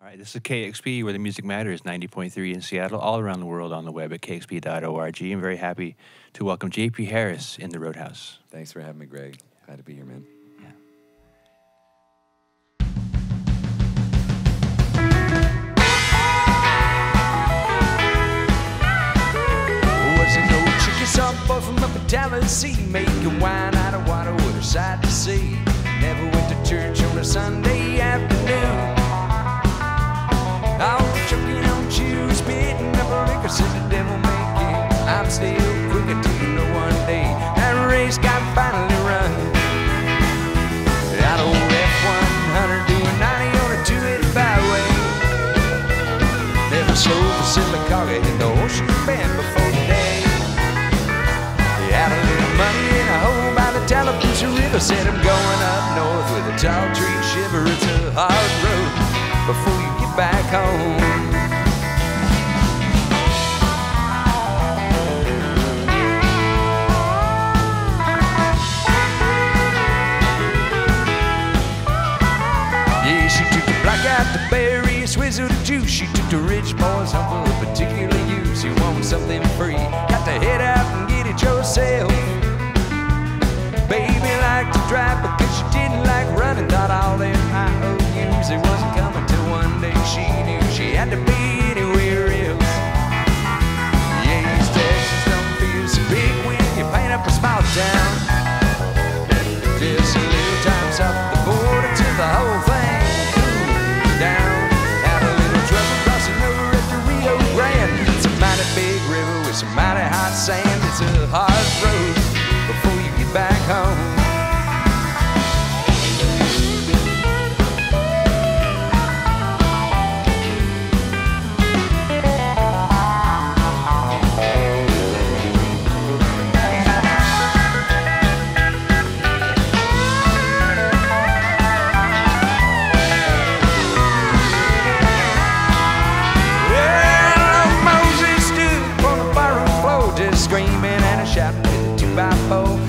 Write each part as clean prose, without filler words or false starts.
right, this is KEXP, where the music matters, 90.3 in Seattle, all around the world on the web at kexp.org. I'm very happy to welcome J.P. Harris in the Roadhouse. Thanks for having me, Greg. Glad to be here, man. Yeah. Was an old chicken soft boy from up in Tennessee, making wine out of water with her sight to see. Never went to church on a Sunday afternoon. All choking on chews, spitting up a liquor, said the devil make it. I'm still quick until you know one day that race got finally run. That old F-100 doing 90 on a 285 byway. Never sold the silicaga in the ocean bend before today. He had a little money in a hole by the Tallapoosa River, said I'm going up north with a tall tree shiver. It's a hard road before you get back home. Yeah, she took the black out the berry, swizzled the juice. She took the rich boys home for a particular use. You want something free, got to head out and get it yourself. Baby liked to drive because she didn't like running. Thought all them IOUs, it wasn't coming till one day she knew she had to be anywhere else. Yeah, East Texas don't feel so big when you paint up a small town. Just a little time south of the border till the whole thing cooled down. Had a little trouble crossing over at the Rio Grande. It's a mighty big river with some mighty hot sand. It's a hard road before you get back home.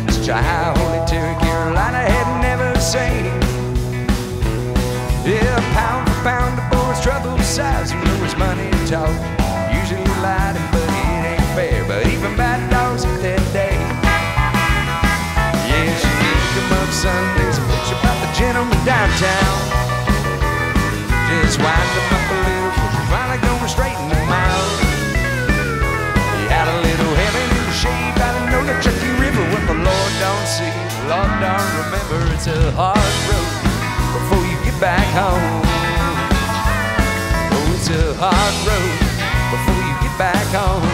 Such a high holy terror Carolina had never seen. Yeah, pound for pound, the boy's trouble size. You know his money talk, usually lied, but it ain't fair. But even bad dogs get that day. Yeah, she did come up Sundays and bitch about the gentleman downtown. Just wind them up a little, cause you're finally gonna straighten them out. He had a little heaven in the shade by the Nonochucky River. What the Lord don't see, the Lord don't remember. It's a hard road before you get back home. Oh, it's a hard road before you get back home.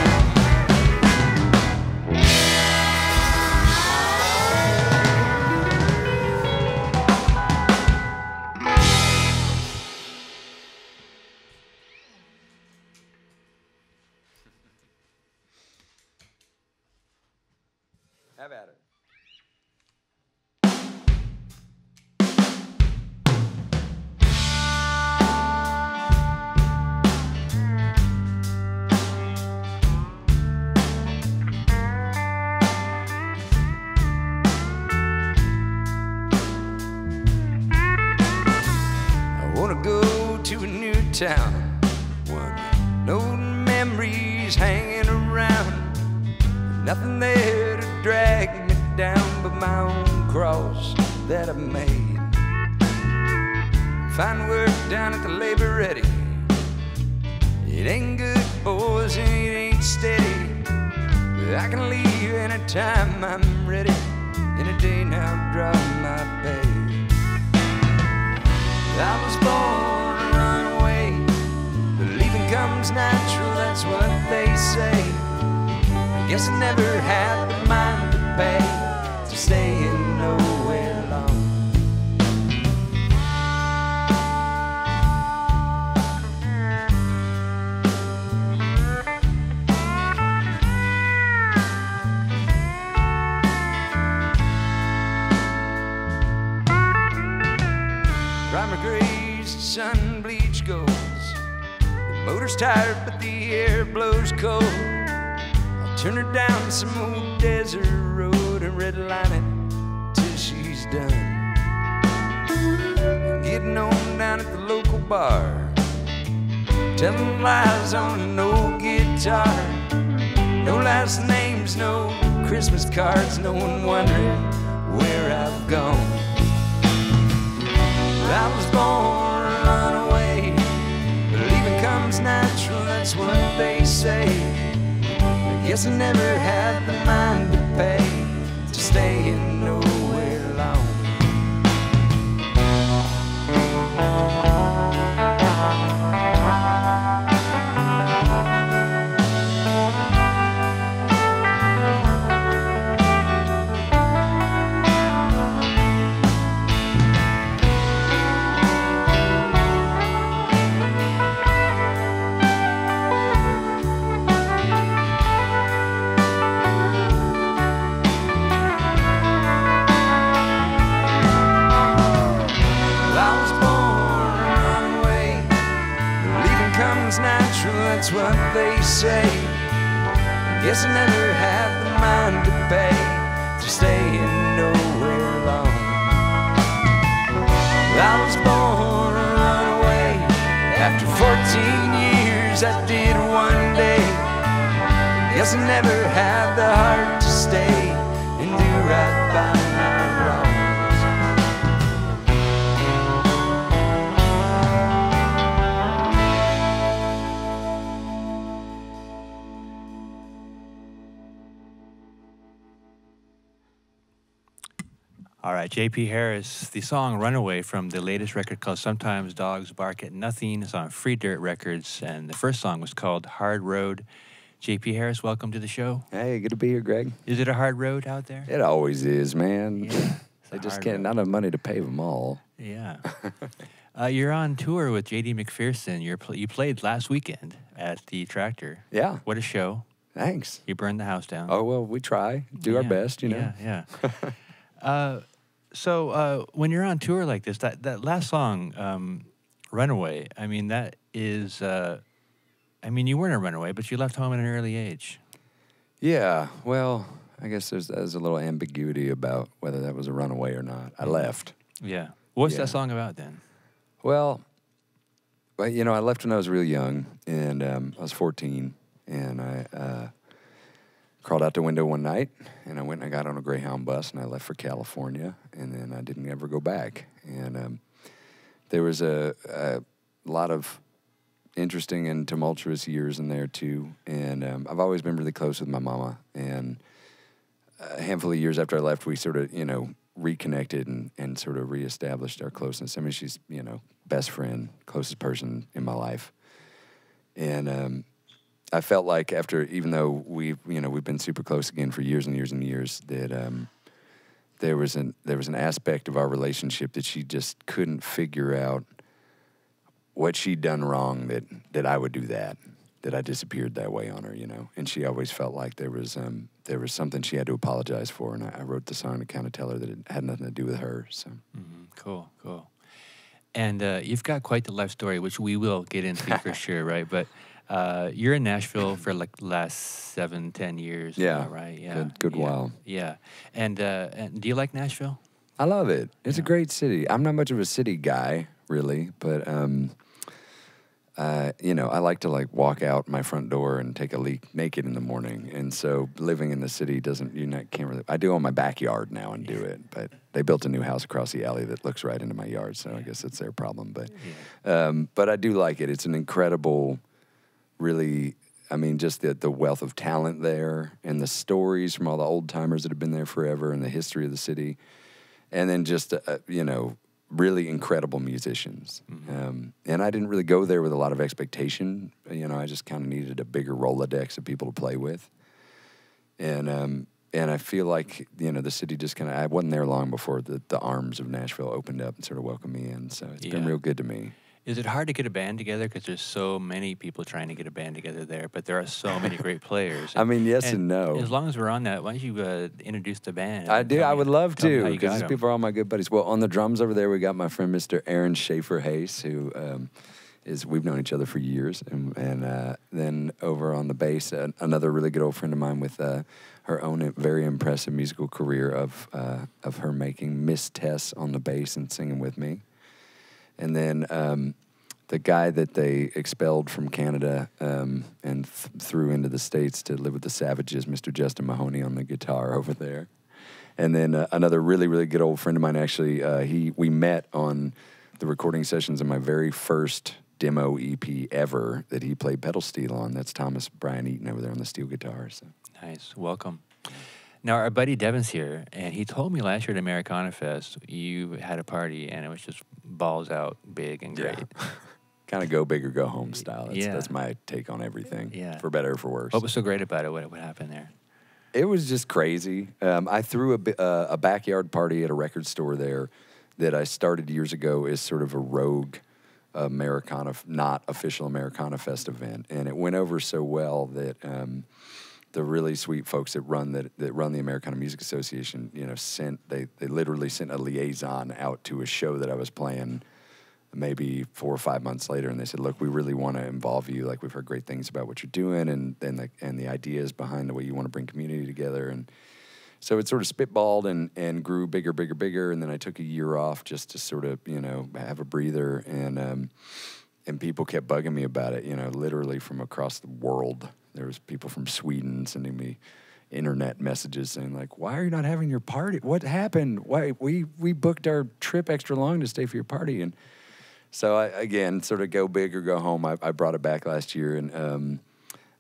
Have at it. I wanna go to a new town, one no memories hanging around. Nothing there to drag me down but my own cross that I've made. Find work down at the Labor Ready. It ain't good, boys, and it ain't steady. But I can leave anytime I'm ready. Any day now, draw my pay. I was born a runaway, but leaving comes natural, that's what they say. Guess I never had the mind to pay to stay in nowhere long. Primer grays, sun bleach goes. The motor's tired, but the air blows cold. Turn her down some old desert road and redline it till she's done. Getting on down at the local bar, telling lies on an old guitar. No last names, no Christmas cards, no one wondering where I've gone. I was born a runaway, but leaving comes natural, that's what they say. I guess I never had the mind to pay to stay in nowhere long. That's what they say. I guess I never had the mind to pay to stay in nowhere long. I was born a runaway. After 14 years I did one day. Guess I never had the heart to stay and do right by my wrongs. All right, J.P. Harris, the song Runaway from the latest record called Sometimes Dogs Bark at Nothing. It's on Free Dirt Records, and the first song was called Hard Road. J.P. Harris, welcome to the show. Hey, good to be here, Greg. Is it a hard road out there? It always is, man. Yeah, They just can't, not enough money to pave them all. Yeah. You're on tour with J.D. McPherson. You played last weekend at the Tractor. Yeah. What a show. Thanks. You burned the house down. Oh, well, we try. Do our best, you know. Yeah, yeah. So when you're on tour like this, that last song, Runaway, I mean, that is, you weren't a runaway, but you left home at an early age. Yeah, well, I guess there's a little ambiguity about whether that was a runaway or not. I left. Yeah. What's Yeah. that song about then? Well, you know, I left when I was real young, and I was 14, and I crawled out the window one night, and I went and I got on a Greyhound bus, and I left for California, and then I didn't ever go back. And there was a lot of interesting and tumultuous years in there, too. And I've always been really close with my mama, and a handful of years after I left, we sort of, you know, reconnected and sort of reestablished our closeness. I mean, she's, you know, best friend, closest person in my life. And I felt like after, even though we've been super close again for years and years and years, that there was an aspect of our relationship that she just couldn't figure out what she'd done wrong that I would do that I disappeared that way on her, you know. And she always felt like there was something she had to apologize for, and I wrote the song to kind of tell her that it had nothing to do with her. So Cool. And you've got quite the life story, which we will get into for sure, right? But you're in Nashville for like the last 7-10 years. Yeah, now, right? Yeah, good while. Yeah, and do you like Nashville? I love it. It's a great city. I'm not much of a city guy, really, but you know, I like to like walk out my front door and take a leak naked in the morning. And so living in the city can't really. I do on my backyard now and do it, but they built a new house across the alley that looks right into my yard, so I guess it's their problem. But I do like it. It's an incredible, really. I mean, just the wealth of talent there, and the stories from all the old timers that have been there forever, and the history of the city, and then just you know, really incredible musicians. And I didn't really go there with a lot of expectation. You know, I just kind of needed a bigger Rolodex of people to play with. And I feel like, you know, the city just kind of, I wasn't there long before the arms of Nashville opened up and sort of welcomed me in. So it's been real good to me. Is it hard to get a band together? Because there's so many people trying to get a band together there, but there are so many great players. I mean, yes and no. As long as we're on that, why don't you introduce the band? I do. I would love to, because because these people are all my good buddies. Well, on the drums over there, we got my friend Mr. Aaron Schaefer-Hayes, who we've known each other for years. And then over on the bass, another really good old friend of mine with her own very impressive musical career of her making Miss Tess on the bass and singing with me. And then the guy that they expelled from Canada and threw into the States to live with the Savages, Mr. Justin Mahoney on the guitar over there. And then another really, really good old friend of mine, actually, we met on the recording sessions of my very first demo EP ever that he played pedal steel on. That's Thomas Brian Eaton over there on the steel guitar. So. Nice. Welcome. Now, our buddy Devin's here, and he told me last year at Americana Fest you had a party, and it was just balls out big and great. Yeah. Kind of go big or go home style. That's my take on everything, for better or for worse. What was so great about it? What happened there? It was just crazy. I threw a backyard party at a record store there that I started years ago as sort of a rogue Americana, not official Americana Fest event, and it went over so well that the really sweet folks that run the Americana Music Association, they literally sent a liaison out to a show that I was playing maybe 4 or 5 months later, and they said, "Look, we really want to involve you. Like, we've heard great things about what you're doing, and the ideas behind the way you want to bring community together." And so it sort of spitballed and grew bigger, and then I took a year off just to sort of have a breather, and people kept bugging me about it. Literally from across the world, there was people from Sweden sending me internet messages saying like, "Why are you not having your party? What happened? Why we booked our trip extra long to stay for your party?" And so I, again, sort of go big or go home. I brought it back last year, and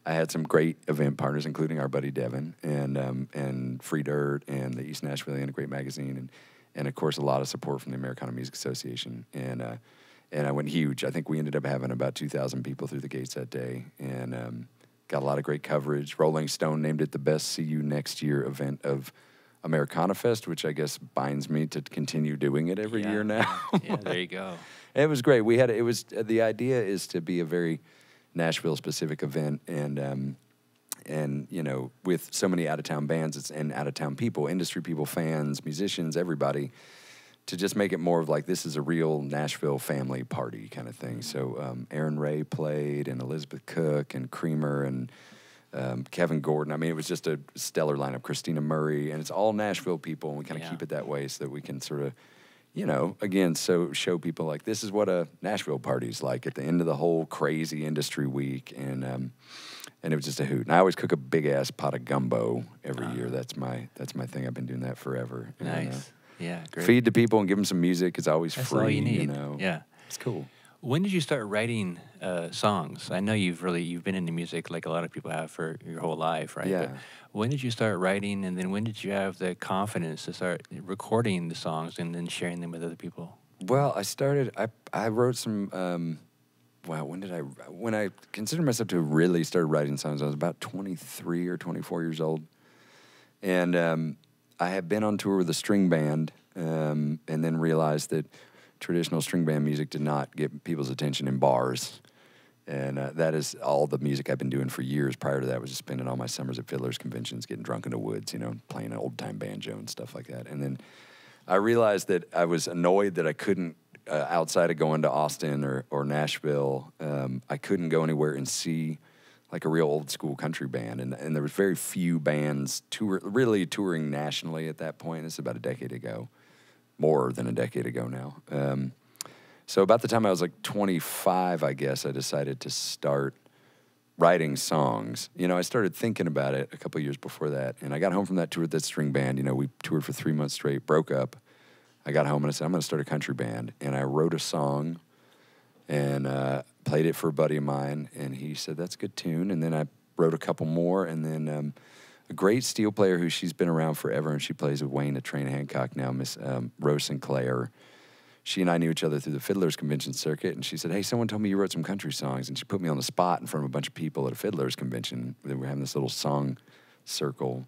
I had some great event partners, including our buddy Devin and Free Dirt and the East Nashville and a great magazine, and of course a lot of support from the Americana Music Association. And I went huge. I think we ended up having about 2,000 people through the gates that day, and got a lot of great coverage. Rolling Stone named it the best "See You Next Year" event of Americana Fest, which I guess binds me to continue doing it every year now. Yeah, there you go. It was great. The idea is to be a very Nashville specific event, and with so many out of town bands and out of town people, industry people, fans, musicians, everybody, to just make it more of like this is a real Nashville family party kind of thing. So Aaron Ray played, and Elizabeth Cook and Creamer and Kevin Gordon. I mean, it was just a stellar lineup. Christina Murray, and it's all Nashville people, and we kind of keep it that way so that we can sort of, again, show people like this is what a Nashville party's like at the end of the whole crazy industry week, and it was just a hoot. And I always cook a big ass pot of gumbo every year. That's my thing. I've been doing that forever. Nice. Yeah, great. Feed the people and give them some music. It's always That's free. all you need. Yeah, it's cool. When did you start writing songs? I know you've been into music like a lot of people have for your whole life, right? Yeah. But when did you start writing, and then when did you have the confidence to start recording the songs and then sharing them with other people? Well, I wrote some. When I considered myself to have really started writing songs, I was about 23 or 24 years old, and I had been on tour with a string band, and then realized that traditional string band music did not get people's attention in bars. And that is all the music I've been doing for years. Prior to that, I was just spending all my summers at fiddlers conventions, getting drunk in the woods, playing an old-time banjo and stuff like that. And then I realized that I was annoyed that I couldn't, outside of going to Austin or Nashville, I couldn't go anywhere and see like a real old-school country band. And there was very few bands really touring nationally at that point. This is about a decade ago. More than a decade ago now. So about the time I was like 25, I guess, I decided to start writing songs. I started thinking about it a couple of years before that, and I got home from that tour with that string band. We toured for 3 months straight, broke up. I got home and I said, I'm going to start a country band. And I wrote a song and played it for a buddy of mine, and he said, that's a good tune. And then I wrote a couple more, and then a great steel player who she's been around forever, and she plays with Wayne at Train Hancock now, Miss Rose Sinclair. She and I knew each other through the Fiddlers Convention circuit, and she said, hey, someone told me you wrote some country songs, and she put me on the spot in front of a bunch of people at a Fiddlers Convention. They were having this little song circle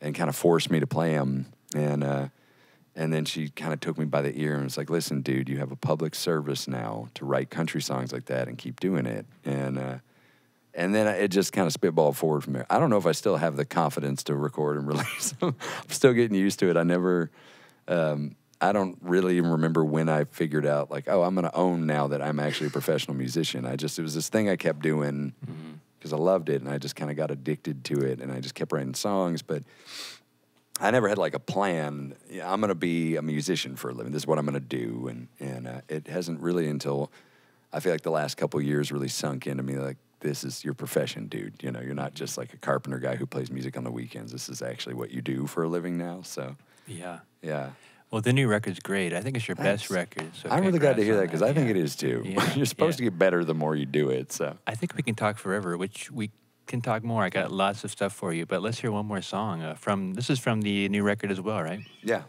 and kind of forced me to play them, and then she kind of took me by the ear and was like, listen, dude, you have a public service now to write country songs like that and keep doing it, and then it just kind of spitballed forward from there. I don't know if I still have the confidence to record and release them. I'm still getting used to it. I don't really even remember when I figured out, like, oh, I'm going to own now that I'm actually a professional musician. It was this thing I kept doing because I loved it, and I just kind of got addicted to it, and I just kept writing songs. But I never had, like, a plan. I'm going to be a musician for a living. This is what I'm going to do. And it hasn't really until I feel like the last couple of years really sunk into me like, this is your profession, dude. You know, you're not just like a carpenter guy who plays music on the weekends. This is actually what you do for a living now. So, Yeah. yeah. Well, the new record's great. I think it's your best record. So I'm really glad to hear that congrats because on I think it is too. Yeah, You're supposed to yeah. get better the more you do it. So I think we can talk forever, which we can talk more. I got lots of stuff for you, but let's hear one more song. This is from the new record as well, right? yeah.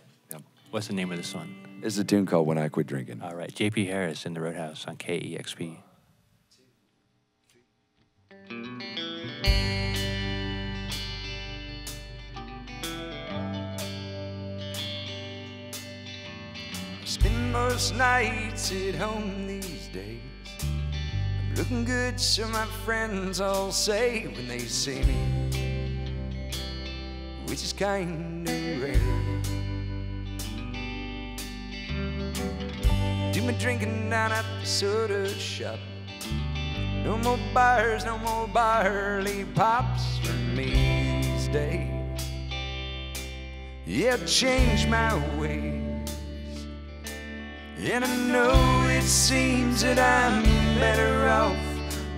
What's the name of this one? It's a tune called When I Quit Drinking. All right, J.P. Harris in the Roadhouse on KEXP. Spend most nights at home these days. I'm looking good, so my friends all say when they see me, which is kinda rare. Do my drinking down at the soda shop. No more bars, no more barley pops for me these days. Yeah, I've changed my ways. And I know it seems that I'm better off,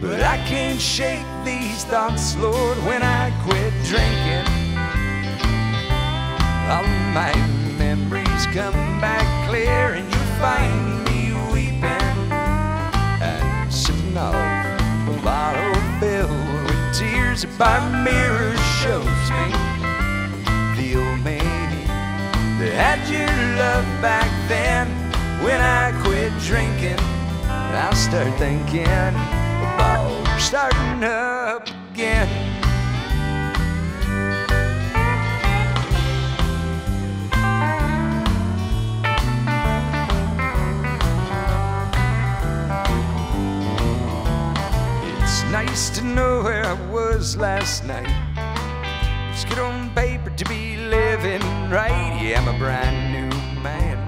but I can't shake these thoughts, Lord, when I quit drinking. All my memories come back clear, and you find me weeping and sipping off a bottle filled with tears. A by mirror shows me the old me that had your love back then. When I quit drinking, I start thinking about starting up again. It's nice to know where I was last night. It's good on paper to be living right. Yeah, I'm a brand new man.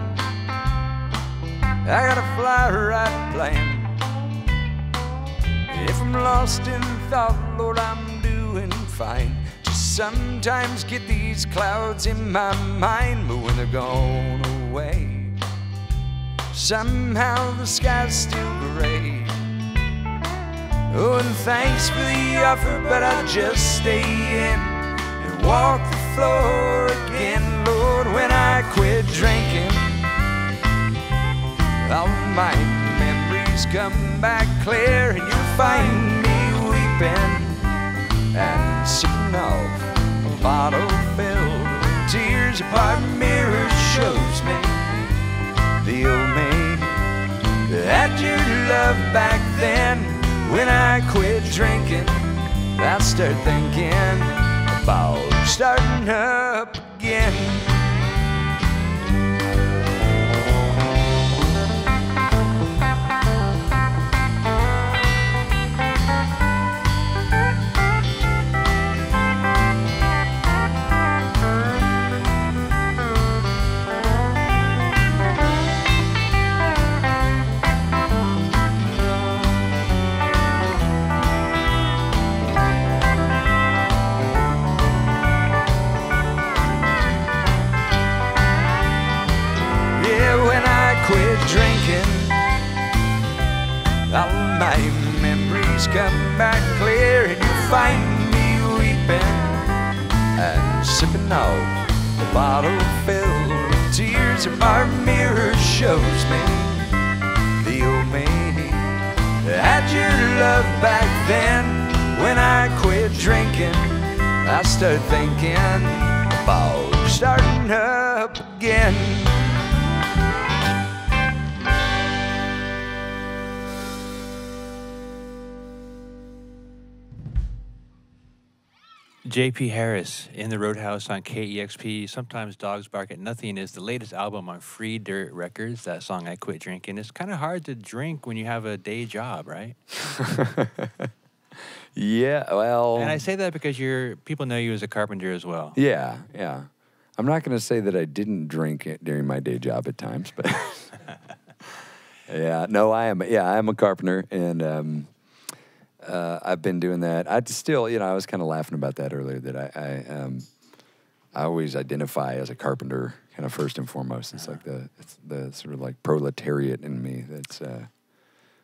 I got a fly right plan. If I'm lost in thought, Lord, I'm doing fine. Just sometimes get these clouds in my mind, but when they're gone away, somehow the sky's still gray. Oh, and thanks for the offer, but I'll just stay in and walk the floor again, Lord, when I quit drinking. All my memories come back clear, and you'll find me weeping and sipping off a bottle filled with tears. A part mirror shows me the old me that had your love back then. When I quit drinking, I start thinking about starting up again. All my memories come back clear, and you find me weeping and sipping off a bottle filled with tears. A bar mirror shows me the old me that had your love back then. When I quit drinking, I start thinking about starting up again. J.P. Harris in the Roadhouse on KEXP. Sometimes Dogs Bark at Nothing is the latest album on Free Dirt Records. That song, I Quit Drinking. It's kind of hard to drink when you have a day job, right? Yeah, well... And I say that because people know you as a carpenter as well. Yeah, yeah. I'm not going to say that I didn't drink it during my day job at times, but... yeah, no, I am a carpenter, and... I've been doing that. I still, I was kind of laughing about that earlier. That I always identify as a carpenter, kind of first and foremost. It's like the sort of like proletariat in me that's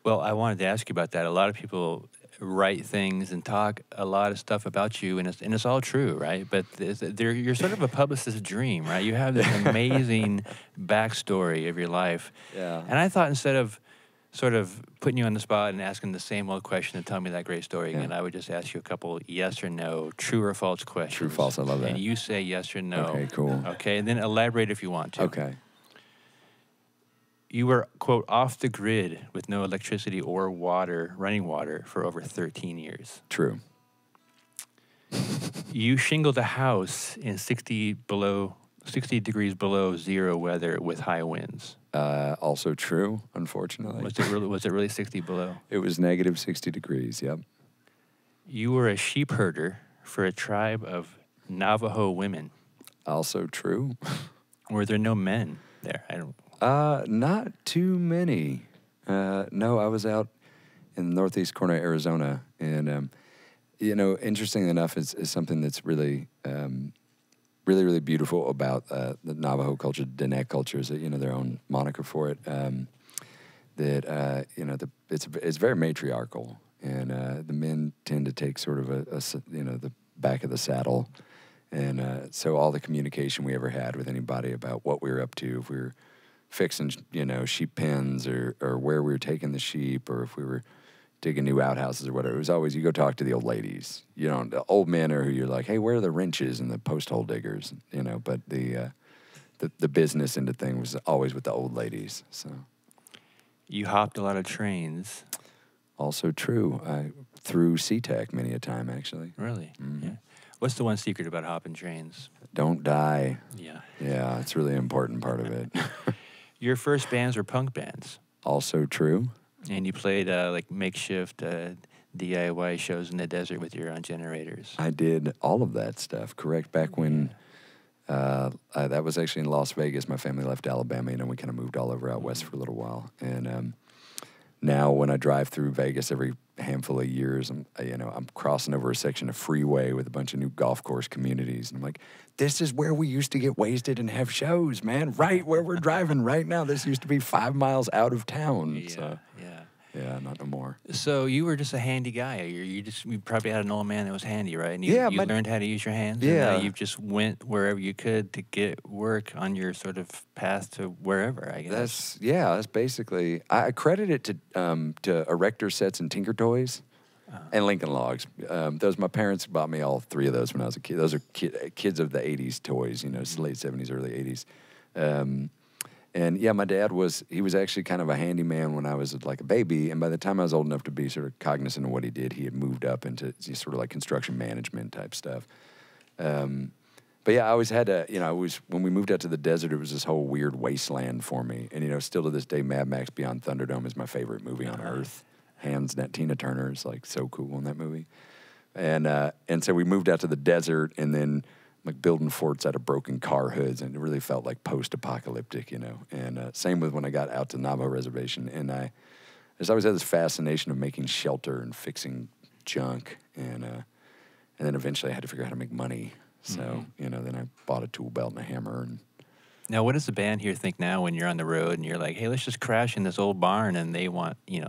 Well, I wanted to ask you about that. A lot of people write things and talk a lot of stuff about you, and it's all true, right? But you're sort of a publicist's dream, right? You have this amazing backstory of your life. Yeah. And I thought instead of sort of putting you on the spot and asking the same old question to tell me that great story again, I would just ask you a couple yes or no, true or false questions. True, false, I love that. And you say yes or no. Okay, cool. Okay, and then elaborate if you want to. Okay. You were, quote, off the grid with no electricity or water, running water, for over 13 years. True. You shingled a house in 60 degrees below zero weather with high winds. Also true, unfortunately. Was it really 60 below? It was negative 60 degrees, yep. You were a sheep herder for a tribe of Navajo women. Also true. Were there no men there? Not too many. No, I was out in the northeast corner of Arizona, and interesting enough, is something that's really, really, really beautiful about the Navajo culture, the Knecht culture, is that their own moniker for it. It's very matriarchal, and the men tend to take sort of the back of the saddle, and so all the communication we ever had with anybody about what we were up to, if we were fixing, sheep pens or where we were taking the sheep, or if we were digging new outhouses or whatever, it was always, you go talk to the old ladies. The old men are who you're like, hey, where are the wrenches and the post hole diggers? But the business end of thing was always with the old ladies. So you hopped a lot of trains. Also true. I through SeaTac many a time, actually. Really? Mm-hmm. Yeah. What's the one secret about hopping trains? Don't die. Yeah. Yeah, it's really an important part of it. Your first bands were punk bands. Also true. And you played like makeshift DIY shows in the desert with your own generators. I did all of that stuff, correct? Back when that was actually in Las Vegas. My family left Alabama, we kind of moved all over out west for a little while. And now when I drive through Vegas every handful of years, I'm crossing over a section of freeway with a bunch of new golf course communities, and I'm like, this is where we used to get wasted and have shows, man. Right where we're driving right now. This used to be 5 miles out of town. Yeah, not no more. So you were just a handy guy. You probably had an old man that was handy, right? And you learned how to use your hands. Yeah. And you just went wherever you could to get work on your sort of path to wherever, I guess. That's basically, I credit it to Erector Sets and Tinker Toys and Lincoln Logs. Those, my parents bought me all 3 of those when I was a kid. Those are kids of the 80s toys, late 70s, early 80s. And yeah, my dad was actually kind of a handyman when I was like a baby. And by the time I was old enough to be sort of cognizant of what he did, he had moved up into sort of like construction management type stuff. But yeah, I always had to, when we moved out to the desert, it was this whole weird wasteland for me. And, still to this day, Mad Max Beyond Thunderdome is my favorite movie on earth. Hands down, Tina Turner is like so cool in that movie. And so we moved out to the desert, and then like building forts out of broken car hoods, and it really felt like post-apocalyptic, And same with when I got out to Navajo Reservation, and I just always had this fascination of making shelter and fixing junk, and then eventually I had to figure out how to make money. So then I bought a tool belt and a hammer. And now, what does the band here think now when you're on the road and you're like, hey, let's just crash in this old barn, and they want, they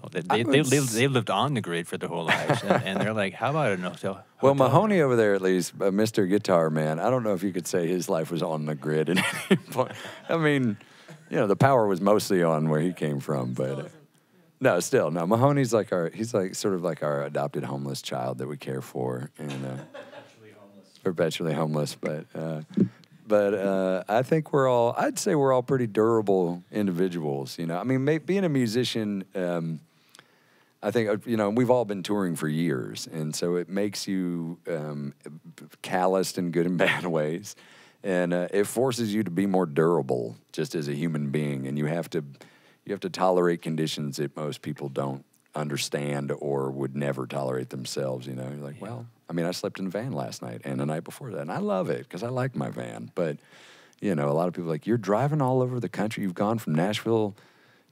lived on the grid for their whole lives, and they're like, how about a hotel? Well, Mahoney over there, at least, Mr. Guitar Man, I don't know if you could say his life was on the grid at any point. I mean, the power was mostly on where he came from, but no, Mahoney's sort of like our adopted homeless child that we care for, and perpetually homeless, but I think I'd say we're all pretty durable individuals, I mean, being a musician, I think, we've all been touring for years, and so it makes you calloused in good and bad ways, and it forces you to be more durable just as a human being, and you have to tolerate conditions that most people don't understand or would never tolerate themselves, You're like, well, I mean, I slept in a van last night and the night before that, and I love it because I like my van, but, a lot of people are like, you're driving all over the country, you've gone from Nashville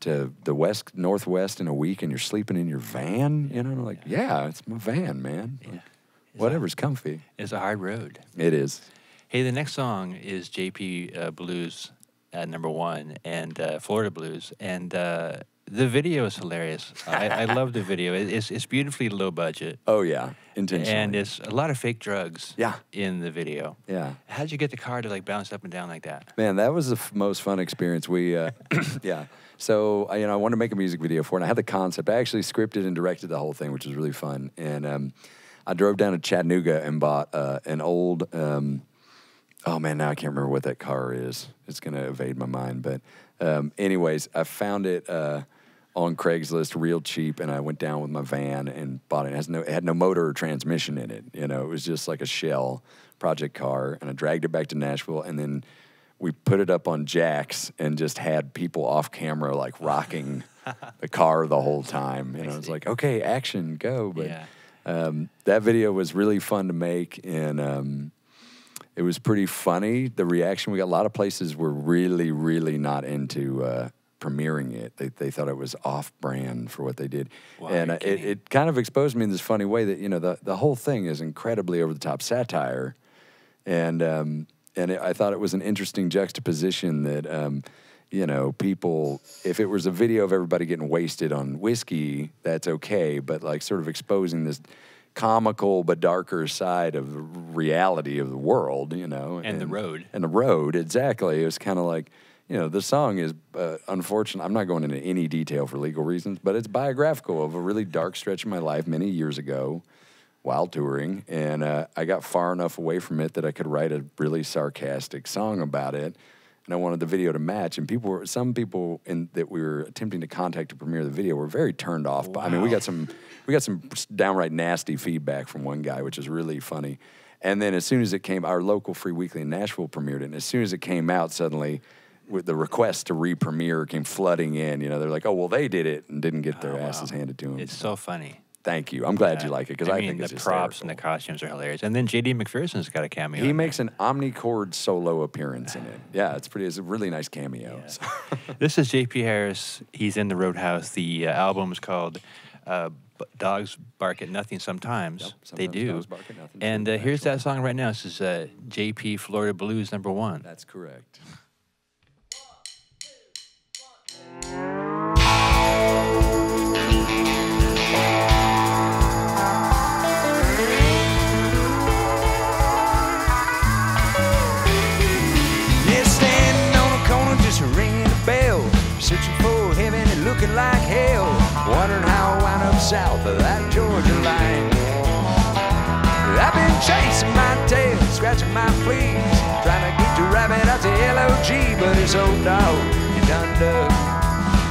to the Northwest in a week, and you're sleeping in your van, like, yeah, it's my van, man. Yeah. Like, whatever's comfy. It's a hard road. It is. Hey, the next song is JP Blues at number 1, and Florida Blues, and The video is hilarious. I love the video. It's beautifully low budget. Oh yeah, intentionally. And it's a lot of fake drugs. Yeah. In the video. Yeah. How'd you get the car to like bounce up and down like that? Man, that was the most fun experience. We, yeah. So I wanted to make a music video for it. And I had the concept. I actually scripted and directed the whole thing, which was really fun. And I drove down to Chattanooga and bought an old. Oh man, now I can't remember what that car is. It's gonna evade my mind. But anyways, I found it on Craigslist real cheap, and I went down with my van and bought it. It had no motor or transmission in it. You know, it was just like a shell project car, and I dragged it back to Nashville, and then we put it up on jacks and just had people off camera like rocking the car the whole time. You know, it's like, okay, action, go. But that video was really fun to make, and it was pretty funny. The reaction we got, a lot of places were really, really not into premiering it. They thought it was off-brand for what they did. Wow, and it kind of exposed me in this funny way that, you know, the whole thing is incredibly over-the-top satire. And I thought it was an interesting juxtaposition that, you know, people, if it was a video of everybody getting wasted on whiskey, that's okay, but like sort of exposing this comical but darker side of the reality of the world, you know. And the road. And the road, exactly. It was kind of like, you know, the song is, unfortunate. I'm not going into any detail for legal reasons, but it's biographical of a really dark stretch of my life many years ago while touring. And I got far enough away from it that I could write a really sarcastic song about it. And I wanted the video to match. And some people that we were attempting to contact to premiere the video were very turned off. Wow. I mean, we got some downright nasty feedback from one guy, which is really funny. And then as soon as it came, our local Free Weekly in Nashville premiered it. And as soon as it came out, suddenly with the request to re-premiere came flooding in. You know, they're like, oh, well, they did it and didn't get their asses handed to them. It's so funny. Thank you. I'm glad you like it, because I think it's the props and the costumes are hilarious. And then J.D. McPherson's got a cameo. He makes an omnichord solo appearance in it. Yeah, it's a really nice cameo. Yeah. So. This is J.P. Harris. He's in the Roadhouse. The album is called Dogs Bark at Nothing Sometimes. Yep, sometimes they do. Dogs bark at nothing. And here's that song right now. This is J.P. Florida Blues #1. That's correct. Searching for heaven and looking like hell, wondering how I wound up south of that Georgia line. I've been chasing my tail, scratching my fleas, trying to get the rabbit out to LOG, but his old dog, he done dug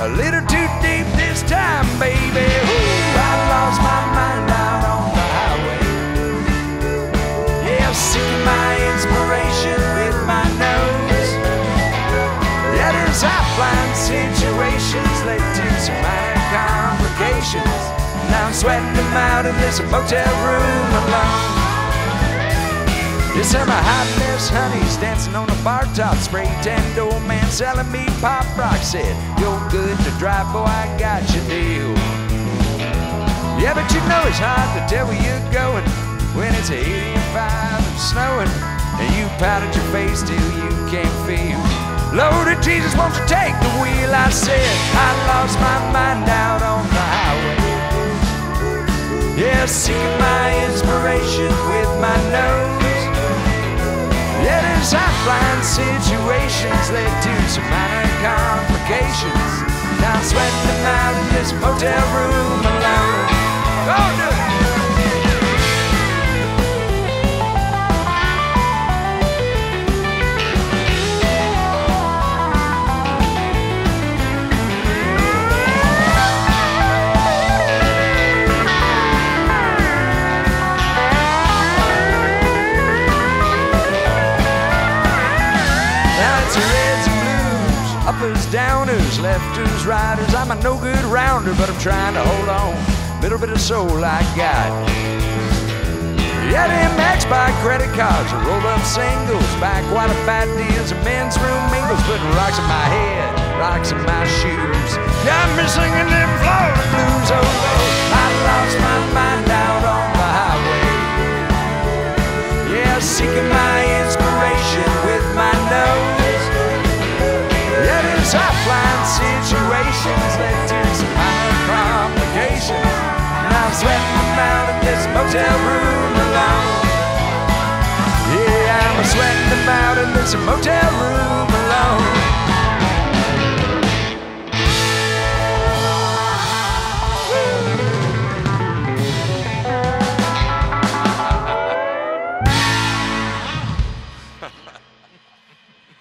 a little too deep this time, baby. Ooh, I lost my mind out on the highway. Yeah, seeking my inspiration with my nose. Yeah, there's outline situations led to some minor complications. Now I'm sweating them out in this motel room alone. This summer hotness, honey's dancing on a bar top. Spray tan old man selling me pop rock. Said, you're good to drive, boy, I got your deal. Yeah, but you know it's hard to tell where you're going when it's 85 and snowing, and you powdered your face till you can't feel. Lord Jesus, won't you take the wheel? I said, I lost my mind out on the highway. Yeah, seeking my inspiration with my nose. Yeah, there's outline situations led to some minor complications. Now I'm sweating them out in this motel room alone. Go do it! Uppers, downers, lefters, riders. I'm a no-good rounder, but I'm trying to hold on. Little bit of soul I got. Yeah, them X-Buy credit cards, roll-up singles, backwater bad deals, and men's room mingles, putting rocks in my head, rocks in my shoes. Got me singing them Florida blues. Oh Lord, I lost my mind out on the highway. Yeah, seeking my inspiration with my nose. Yeah, there's offline situations led to motel room alone. Yeah, I'm sweating them out in this motel room alone.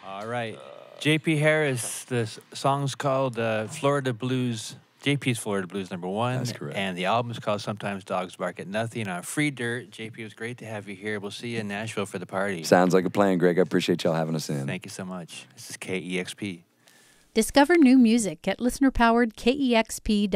All right. J.P. Harris, the song's called Florida Blues. JP's Florida Blues #1. That's correct. And the album's called Sometimes Dogs Bark at Nothing on Free Dirt. JP, it was great to have you here. We'll see you in Nashville for the party. Sounds like a plan, Greg. I appreciate y'all having us in. Thank you so much. This is KEXP. Discover new music at listener-powered KEXP.org.